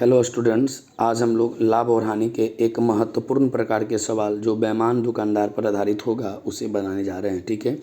Hello students, आज हम लोग लाभ और हानि के एक महत्वपूर्ण प्रकार के सवाल जो बेईमान दुकानदार पर आधारित होगा उसे बनाने जा रहे हैं। ठीक है,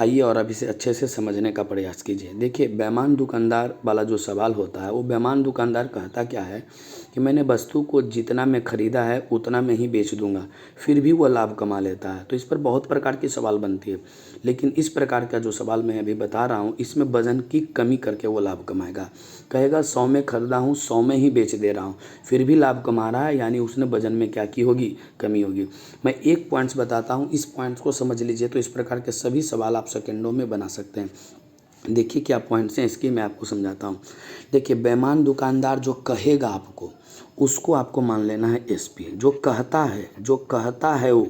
आइए और अब इसे अच्छे से समझने का प्रयास कीजिए। देखिए, बेईमान दुकानदार वाला जो सवाल होता है वो बेईमान दुकानदार कहता क्या है कि मैंने वस्तु को जितना मैं ख़रीदा है उतना मैं ही बेच दूंगा, फिर भी वो लाभ कमा लेता है। तो इस पर बहुत प्रकार की सवाल बनती है, लेकिन इस प्रकार का जो सवाल मैं अभी बता रहा हूँ इसमें वजन की कमी करके वो लाभ कमाएगा। कहेगा 100 में खरीदा हूँ 100 में ही बेच दे रहा हूँ, फिर भी लाभ कमा रहा है, यानी उसने वजन में क्या की होगी, कमी होगी। मैं एक पॉइंट्स बताता हूँ, इस पॉइंट्स को समझ लीजिए तो इस प्रकार के सभी सवाल आप सेकंडों में बना सकते हैं। देखिए क्या पॉइंट्स हैं इसकी, मैं आपको समझाता हूँ। देखिए, बेईमान दुकानदार जो कहेगा आपको उसको आपको मान लेना है एसपी। जो कहता है वो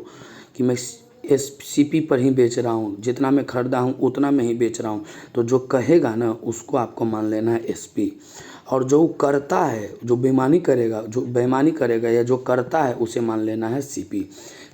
कि मैं सीपी पर ही बेच रहा हूँ, जितना मैं खरीदा हूँ उतना मैं ही बेच रहा हूँ, तो जो कहेगा ना उसको आपको मान लेना है एसपी। और जो करता है, जो बेईमानी करेगा या जो करता है उसे मान लेना है सीपी।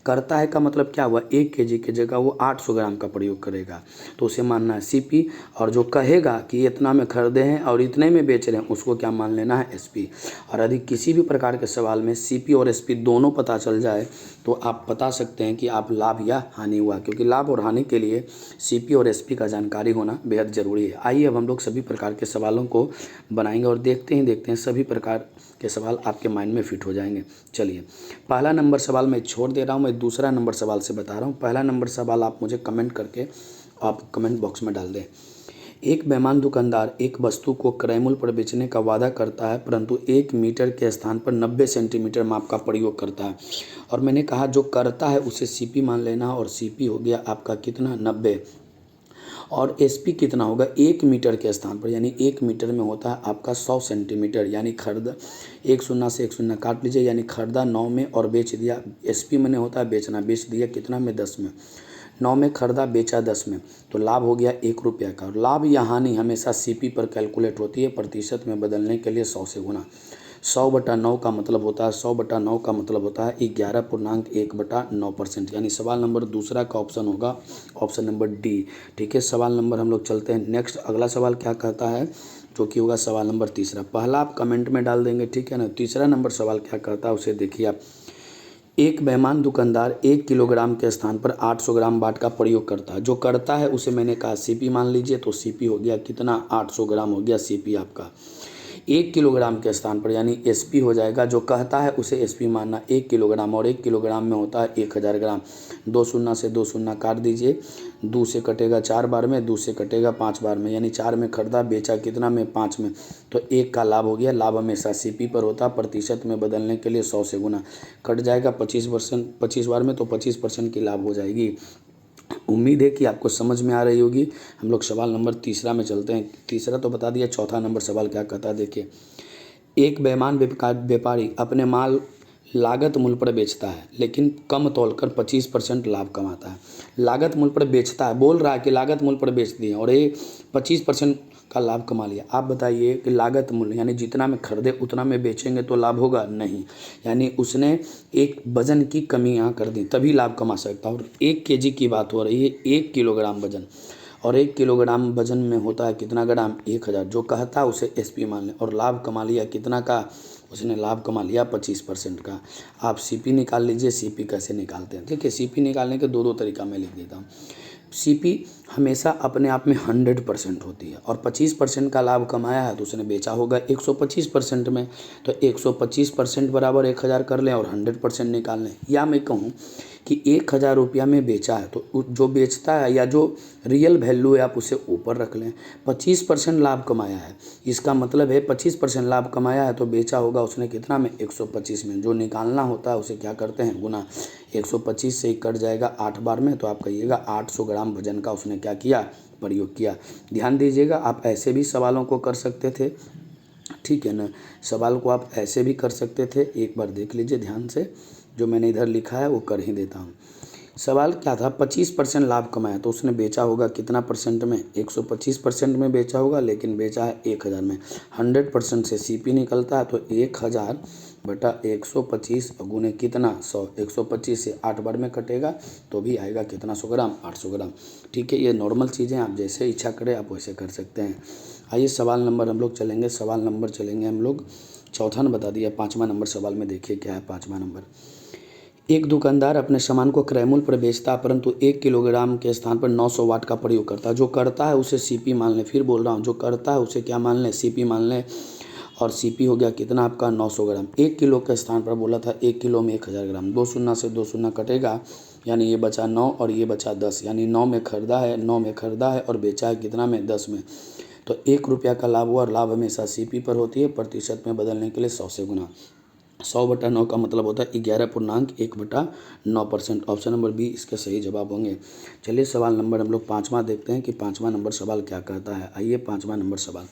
करता है का मतलब क्या हुआ, 1 केजी की जगह वो 800 ग्राम का प्रयोग करेगा तो उसे मानना है सीपी। और जो कहेगा कि इतना में खरीदे हैं और इतने में बेच रहे हैं उसको क्या मान लेना है एसपी। और यदि किसी भी प्रकार के सवाल में सीपी और एसपी दोनों पता चल जाए तो आप बता सकते हैं कि आप लाभ या हानि हुआ, क्योंकि लाभ और हानि के लिए सीपी और एसपी का जानकारी होना बेहद ज़रूरी है। आइए अब हम लोग सभी प्रकार के सवालों को बनाएंगे और देखते हैं सभी प्रकार के सवाल आपके माइंड में फिट हो जाएंगे। चलिए, पहला नंबर सवाल मैं छोड़ दे रहा हूँ, मैं दूसरा नंबर सवाल से बता रहा हूँ। पहला नंबर सवाल आप मुझे कमेंट करके आप कमेंट बॉक्स में डाल दें। एक बेईमान दुकानदार एक वस्तु को क्रय मूल्य पर बेचने का वादा करता है, परंतु 1 मीटर के स्थान पर 90 सेंटीमीटर माप का प्रयोग करता है। और मैंने कहा जो करता है उसे सीपी मान लेना, और सीपी हो गया आपका कितना, 90। और एसपी कितना होगा, 1 मीटर के स्थान पर, यानी 1 मीटर में होता है आपका 100 सेंटीमीटर, यानी खरीदा 1 शून्य से 1 शून्य काट लीजिए, यानी खरीदा 9 में और बेच दिया। एसपी मैंने होता है बेचना, बेच दिया कितना में, 10 में। 9 में खरीदा, बेचा 10 में, तो लाभ हो गया 1 रुपया का। और लाभ या हानि हमेशा सीपी पर कैलकुलेट होती है, प्रतिशत में बदलने के लिए 100 से गुना। 100/9 का मतलब होता है 100/9 का मतलब होता है 11.1/9%, यानी सवाल नंबर दूसरा का ऑप्शन होगा ऑप्शन नंबर डी। ठीक है, सवाल नंबर हम लोग चलते हैं नेक्स्ट। अगला सवाल क्या कहता है, जो कि होगा सवाल नंबर तीसरा। पहला आप कमेंट में डाल देंगे, ठीक है ना। तीसरा नंबर सवाल क्या कहता है उसे देखिए आप। एक बेईमान दुकानदार 1 किलोग्राम के स्थान पर 800 ग्राम बाट का प्रयोग करता है। जो करता है उसे मैंने कहा सीपी मान लीजिए, तो सीपी हो गया कितना, 800 ग्राम हो गया सीपी आपका। 1 किलोग्राम के स्थान पर यानी एसपी हो जाएगा, जो कहता है उसे एसपी मानना, 1 किलोग्राम, और 1 किलोग्राम में होता है 1000 ग्राम। 2 शून्य से 2 शून्य काट दीजिए, 2 से कटेगा 4 बार में, 2 से कटेगा 5 बार में, यानी 4 में खरीदा, बेचा कितना में, 5 में, तो 1 का लाभ हो गया। लाभ हमेशा सीपी पर होता है, प्रतिशत में बदलने के लिए 100 से गुना, कट जाएगा 25%, 25 बार में, तो 25% की लाभ हो जाएगी। उम्मीद है कि आपको समझ में आ रही होगी। हम लोग सवाल नंबर तीसरा में चलते हैं। तीसरा तो बता दिया, चौथा नंबर सवाल क्या कहता है देखिए। एक बेईमान व्यापारी अपने माल लागत मूल्य पर बेचता है, लेकिन कम तौलकर 25% लाभ कमाता है। लागत मूल्य पर बेचता है, बोल रहा है कि लागत मूल्य पर बेच दिए और ये 25% का लाभ कमा लिया। आप बताइए कि लागत मूल्य यानी जितना में खरीदे उतना में बेचेंगे तो लाभ होगा, नहीं, यानी उसने एक वजन की कमी यहाँ कर दी तभी लाभ कमा सकता। और 1 केजी की बात हो रही है, 1 किलोग्राम वजन, और 1 किलोग्राम वजन में होता है कितना ग्राम, 1000। जो कहता है उसे एसपी मान लें, और लाभ कमा लिया कितना का, उसने लाभ कमा लिया 25% का। आप सीपी निकाल लीजिए। सीपी कैसे निकालते हैं देखिए, सीपी निकालने के दो तरीका मैं लिख देता हूँ। सीपी हमेशा अपने आप में 100% होती है, और 25% का लाभ कमाया है तो उसने बेचा होगा 125% में, तो 125% बराबर 1000 कर लें और 100% निकाल लें। या मैं कहूँ कि 1000 रुपया में बेचा है तो जो बेचता है या जो रियल वैल्यू है आप उसे ऊपर रख लें। 25% लाभ कमाया है, इसका मतलब है 25% लाभ कमाया है तो बेचा होगा उसने कितना में, 125 में। जो निकालना होता है उसे क्या करते हैं, गुना। 125 से ही कट जाएगा 8 बार में, तो आप कहिएगा 800 ग्राम वजन का उसने क्या किया, प्रयोग किया। ध्यान दीजिएगा, आप ऐसे भी सवालों को कर सकते थे, ठीक है ना। सवाल को आप ऐसे भी कर सकते थे, एक बार देख लीजिए ध्यान से, जो मैंने इधर लिखा है वो कर ही देता हूँ। सवाल क्या था, 25% लाभ कमाया तो उसने बेचा होगा कितना परसेंट में, 125% में बेचा होगा, लेकिन बेचा है 1000 में। 100% से सीपी निकलता है, तो 1000/125 गुने कितना, 100। 125 से 8 बार में कटेगा तो भी आएगा कितना, 100 ग्राम, 800 ग्राम। ठीक है, ये नॉर्मल चीज़ें, आप जैसे इच्छा करें आप वैसे कर सकते हैं। आइए सवाल नंबर हम लोग चलेंगे, सवाल नंबर चलेंगे हम लोग चौथा बता दिया। 5वां नंबर सवाल में देखिए क्या है 5वां नंबर। एक दुकानदार अपने सामान को क्रय मूल्य पर बेचता है परंतु 1 किलोग्राम के स्थान पर 900 वाट का प्रयोग करता है। जो करता है उसे सीपी मान लें। फिर बोल रहा हूँ, जो करता है उसे क्या मान लें? सीपी मान लें। और सीपी हो गया कितना आपका? 900 ग्राम। 1 किलो के स्थान पर बोला था 1 किलो में 1000 ग्राम। 2 शून्य से 2 शून्य कटेगा, यानी ये बचा 9 और ये बचा 10, यानी 9 में खरीदा है, 9 में खरीदा है और बेचा है कितना में? 10 में। तो 1 रुपया का लाभ हुआ। और लाभ हमेशा सीपी पर होती है, प्रतिशत में बदलने के लिए 100 से गुना। 100/9 का मतलब होता है 11.1/9%। ऑप्शन नंबर बी इसके सही जवाब होंगे। चलिए सवाल नंबर हम लोग 5वां देखते हैं कि 5वां नंबर सवाल क्या कहता है। आइए 5वां नंबर सवाल।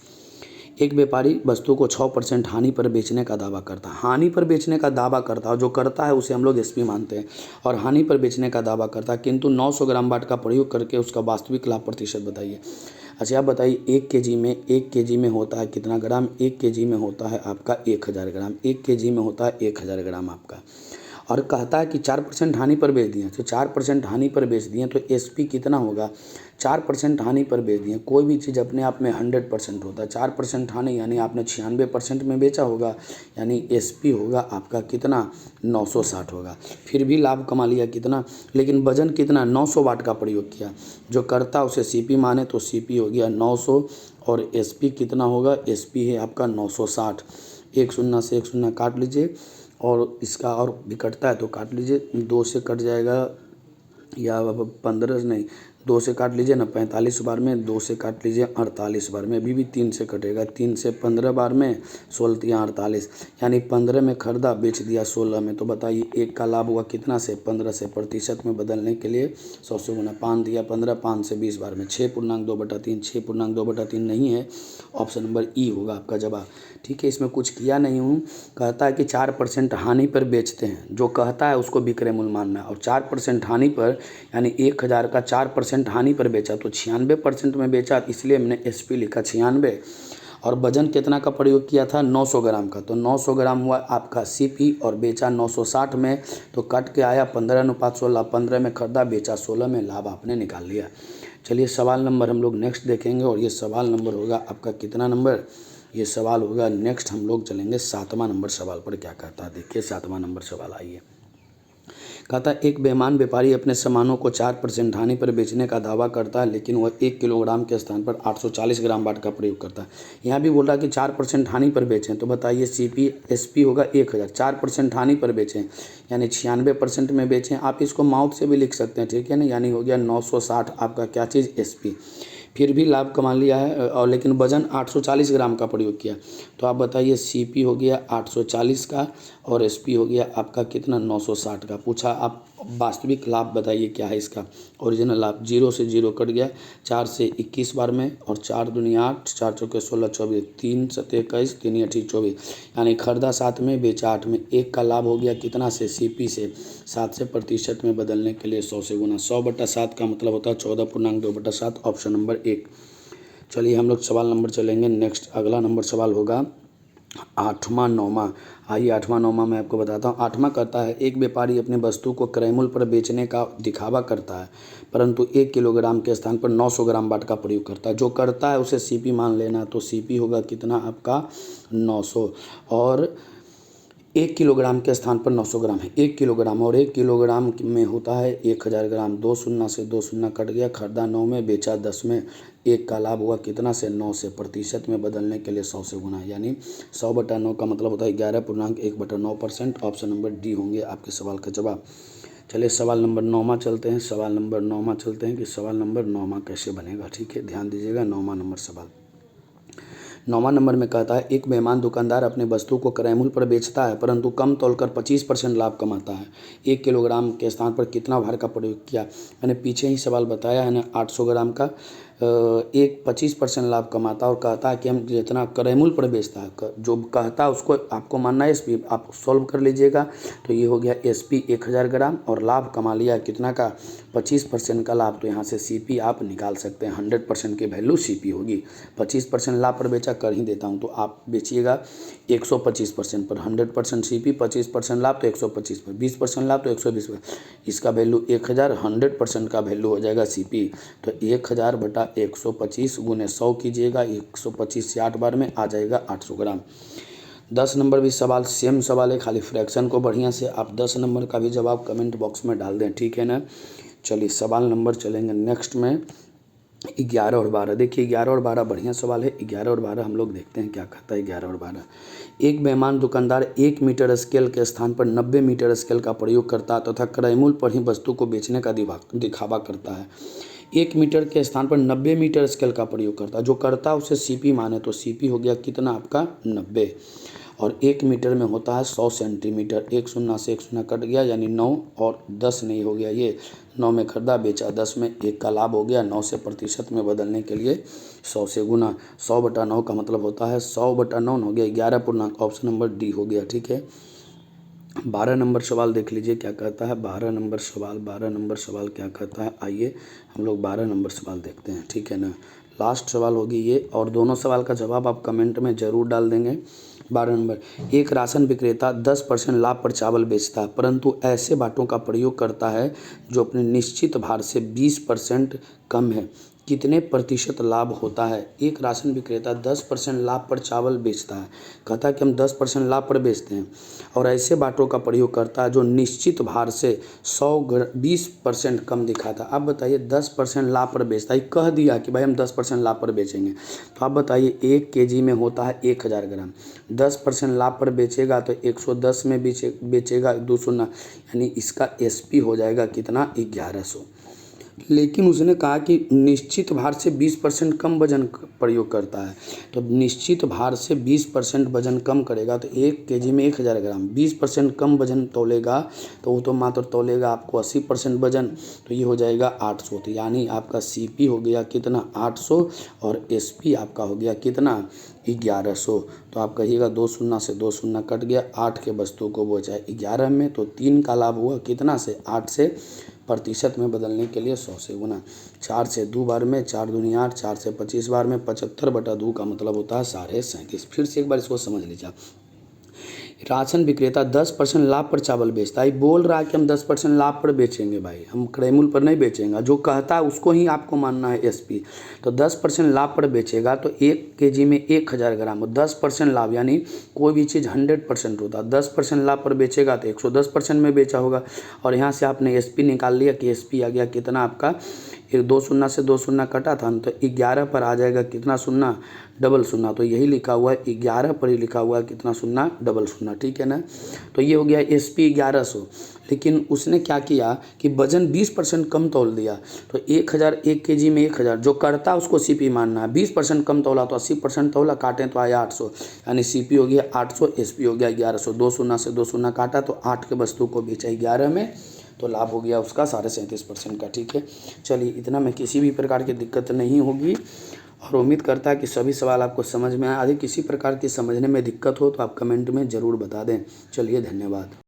एक व्यापारी वस्तु को 6% हानि पर बेचने का दावा करता है। हानि पर बेचने का दावा करता है, जो करता है उसे हम लोग एसपी मानते हैं। और हानि पर बेचने का दावा करता है, किंतु 900 ग्राम वाट का प्रयोग करके उसका वास्तविक लाभ प्रतिशत बताइए। अच्छा आप बताइए 1 केजी में होता है कितना ग्राम? 1 केजी में होता है आपका 1000 ग्राम। 1 केजी में होता है 1000 ग्राम आपका। और कहता है कि 4% हानि पर बेच दिए, तो 4% हानि पर बेच दिए तो एसपी कितना होगा? 4% हानि पर बेच दिए। कोई भी चीज़ अपने आप में 100% होता है। 4% हानि यानी आपने 96% में बेचा होगा, यानी एसपी होगा आपका कितना? 960 होगा। फिर भी लाभ कमा लिया कितना? लेकिन वजन कितना? 900 वाट का प्रयोग किया। जो करता उसे सीपी माने तो सीपी हो गया 900 और एसपी कितना होगा? एसपी है आपका 960। 1 शून्य से 1 शून्य काट लीजिए और इसका और भी कटता है तो काट लीजिए। 2 से कट जाएगा या 15 नहीं, 2 से काट लीजिए ना 45 बार में, 2 से काट लीजिए 48 बार में। अभी भी 3 से कटेगा, 3 से 15 बार में, 16 या 48, यानी 15 में खरीदा बेच दिया 16 में। तो बताइए 1 का लाभ हुआ कितना से? 15 से। प्रतिशत में बदलने के लिए 100 से गुना। 5 दिया 15, 5 से 20 बार में। 6.2/3। 6.2/3 नहीं है, ऑप्शन नंबर ई होगा आपका जवाब। ठीक है, इसमें कुछ किया नहीं हूँ। कहता है कि 4% हानि पर बेचते हैं। जो कहता है उसको विक्रय मूल्य मानना है। और 4% हानि पर यानी 1000 का 4% हानि पर बेचा तो 96% में बेचा, इसलिए मैंने एसपी लिखा 96। और वजन कितना का प्रयोग किया था? 900 ग्राम का। तो 900 ग्राम हुआ आपका सीपी और बेचा 960 में, तो कट के आया 15:16। 15 में खरीदा बेचा 16 में, लाभ आपने निकाल लिया। चलिए सवाल नंबर हम लोग नेक्स्ट देखेंगे और ये सवाल नंबर होगा आपका कितना नंबर? ये सवाल होगा नेक्स्ट हम लोग चलेंगे 7वां नंबर सवाल पर। क्या कहता है देखिए 7वां नंबर सवाल। आइए कहता है एक बेईमान व्यापारी अपने सामानों को 4% हानि पर बेचने का दावा करता है, लेकिन वह 1 किलोग्राम के स्थान पर 840 ग्राम वाट का प्रयोग करता है। यहाँ भी बोल रहा है कि 4% हानि पर बेचें, तो बताइए सीपी एसपी होगा 1000। 4% हानि पर बेचें यानी 96% में बेचें। आप इसको माउथ से भी लिख सकते हैं, ठीक है ना, यानी हो गया 960 आपका क्या चीज़? एसपी। फिर भी लाभ कमा लिया है और लेकिन वजन 840 ग्राम का प्रयोग किया। तो आप बताइए सीपी हो गया 840 का और एसपी हो गया आपका कितना? 960 का। पूछा आप वास्तविक लाभ बताइए क्या है इसका? ओरिजिनल लाभ 0 से 0 कट गया, 4 से 21 बार में और 4 दूनी 8, 4 चौके 16, 24, 3 7 21, 3 8 24, यानी खरीदा 7 में बेचा 8 में। 1 का लाभ हो गया कितना से? सीपी से। 7 से प्रतिशत में बदलने के लिए 100 से गुना। 100/7 का मतलब होता है 14.2/7, ऑप्शन नंबर 1। चलिए हम लोग सवाल नंबर चलेंगे नेक्स्ट। अगला नंबर सवाल होगा 8वां 9वां। आइए 8वां 9वां मैं आपको बताता हूँ। 8वां कहता है एक व्यापारी अपने वस्तु को क्रय मूल्य पर बेचने का दिखावा करता है, परंतु 1 किलोग्राम के स्थान पर 900 ग्राम वाट का प्रयोग करता है। जो करता है उसे सीपी मान लेना। तो सीपी होगा कितना आपका? 900। और 1 किलोग्राम के स्थान पर 900 ग्राम है। 1 किलोग्राम और 1 किलोग्राम में होता है 1000 ग्राम। 2 शून्य से 2 शून्य कट गया, खरीदा 9 में बेचा 10 में। 1 का लाभ हुआ कितना से? 9 से। प्रतिशत में बदलने के लिए 100 से गुना, यानी 100/9 का मतलब होता है 11.1/9%। ऑप्शन नंबर डी होंगे आपके सवाल का जवाब। चलिए सवाल नंबर 9वां चलते हैं। सवाल नंबर 9वां चलते हैं कि सवाल नंबर 9वां कैसे बनेगा। ठीक है, ध्यान दीजिएगा 9वां नंबर सवाल। 9वां नंबर में कहता है एक बेईमान दुकानदार अपने वस्तु को क्रय मूल्य पर बेचता है, परंतु कम तोलकर 25% लाभ कमाता है। 1 किलोग्राम के स्थान पर कितना भार का प्रयोग किया? मैंने पीछे ही सवाल बताया है ना, 800 ग्राम का। 25% लाभ कमाता है और कहता है कि हम जितना क्रय मूल्य पर बेचता है, जो कहता है उसको आपको मानना है एसपी। आप सॉल्व कर लीजिएगा तो ये हो गया एसपी 1000 ग्राम और लाभ कमा लिया कितना का? 25% का लाभ। तो यहाँ से सीपी आप निकाल सकते हैं। 100% की वैल्यू सीपी होगी। 25% लाभ पर बेचा, कर ही देता हूँ, तो आप बेचिएगा 125% पर। 100% सीपी, 25% लाभ तो 125 पर, 20% लाभ तो 120 पर। इसका वैल्यू 1000, 100% का वैल्यू हो जाएगा सीपी। तो 1000/125 गुने 100 कीजिएगा, 125 से 8 बार में आ जाएगा 800 ग्राम। 10 नंबर भी सवाल सेम सवाल है, खाली फ्रैक्शन को बढ़िया से आप 10 नंबर का भी जवाब कमेंट बॉक्स में डाल दें, ठीक है ना। चलिए सवाल नंबर चलेंगे नेक्स्ट में 11 और 12। देखिए 11 और 12 बढ़िया सवाल है। 11 और 12 हम लोग देखते हैं क्या कहता है 11 और 12। एक बेईमान दुकानदार 1 मीटर स्केल के स्थान पर 90 मीटर स्केल का प्रयोग करता है तथा क्रय मूल्य पर ही वस्तु को बेचने का दिखावा करता है। 1 मीटर के स्थान पर 90 मीटर स्केल का प्रयोग करता है, जो करता है उसे सीपी माने, तो सीपी हो गया कितना आपका 90, और 1 मीटर में होता है 100 सेंटीमीटर। एक शून्य से एक शून्य कट गया यानी 9 और 10 नहीं हो गया, ये 9 में खरीदा बेचा 10 में, 1 का लाभ हो गया। 9 से प्रतिशत में बदलने के लिए 100 से गुना, 100/9 का मतलब होता है 100/9 हो गया 11 पूर्णांक, ऑप्शन नंबर डी हो गया, ठीक है। 12 नंबर सवाल देख लीजिए क्या कहता है। 12 नंबर सवाल क्या कहता है, आइए हम लोग 12 नंबर सवाल देखते हैं, ठीक है ना। लास्ट सवाल होगी ये, और दोनों सवाल का जवाब आप कमेंट में ज़रूर डाल देंगे। 12 नंबर, एक राशन विक्रेता 10% लाभ पर चावल बेचता है, परंतु ऐसे बाटों का प्रयोग करता है जो अपने निश्चित भार से 20% कम है, कितने प्रतिशत लाभ होता है। एक राशन विक्रेता 10% लाभ पर चावल बेचता है, कहता है कि हम 10% लाभ पर बेचते हैं, और ऐसे बाटों का प्रयोग करता है जो निश्चित भार से 20% कम दिखाता है। आप बताइए 10% लाभ पर बेचता है, कह दिया कि भाई हम 10% लाभ पर बेचेंगे, तो आप बताइए 1 kg में होता है 1000 ग्राम, 10% लाभ पर बेचेगा तो 110 में बेचेगा 200, यानी इसका SP हो जाएगा कितना 1100। लेकिन उसने कहा कि निश्चित भार से 20% कम वजन प्रयोग करता है, तो निश्चित भार से 20% वजन कम करेगा तो 1 kg में 1000 ग्राम, 20% कम वजन तौलेगा तो वो तो मात्र तौलेगा आपको 80% वजन, तो ये हो जाएगा 800। तो यानी आपका CP हो गया कितना 800 और SP आपका हो गया कितना 1100। तो आप कहिएगा 2 शून्य से 2 शून्य कट गया, 8 के वस्तु को बेचा 11 में, तो 3 का लाभ हुआ कितना से 8 से, प्रतिशत में बदलने के लिए 100 से गुना, 4 से 2 बार में, 4 दूनी 8, 4 से 25 बार में, 75/2 का मतलब होता है 37.5। फिर से एक बार इसको समझ लीजिए। राशन विक्रेता 10% लाभ पर चावल बेचता है, बोल रहा है कि हम 10% लाभ पर बेचेंगे भाई, हम क्रय मूल्य पर नहीं बेचेंगे, जो कहता है उसको ही आपको मानना है SP। तो 10% लाभ पर बेचेगा तो 1 kg में 1000 ग्राम, 10% लाभ, यानी कोई भी चीज़ 100% होता है, 10% लाभ पर बेचेगा तो 110% में बेचा होगा, और यहाँ से आपने SP निकाल लिया कि SP आ गया कितना आपका, 2 शून्य से 2 शून्य कटा था तो 11 पर आ जाएगा कितना शून्य, डबल शून्य, तो यही लिखा हुआ है 11 पर ही लिखा हुआ है कितना शून्य, डबल शून्य, ठीक है ना। तो ये हो गया SP 1100। लेकिन उसने क्या किया कि वजन 20% कम तौल दिया, तो 1000, 1 kg में 1000, जो करता उसको CP मानना है, 20% कम तौला तो 80% तौला, काटें तो आया 800, यानी CP हो गया 800, SP हो गया 1100। 2 शून्य से 2 शून्य काटा तो 8 के वस्तु को बेचा 11 में, तो लाभ हो गया उसका 37.5% का, ठीक है। चलिए इतना में किसी भी प्रकार की दिक्कत नहीं होगी, और उम्मीद करता है कि सभी सवाल आपको समझ में आए। यदि किसी प्रकार की समझने में दिक्कत हो तो आप कमेंट में ज़रूर बता दें। चलिए धन्यवाद।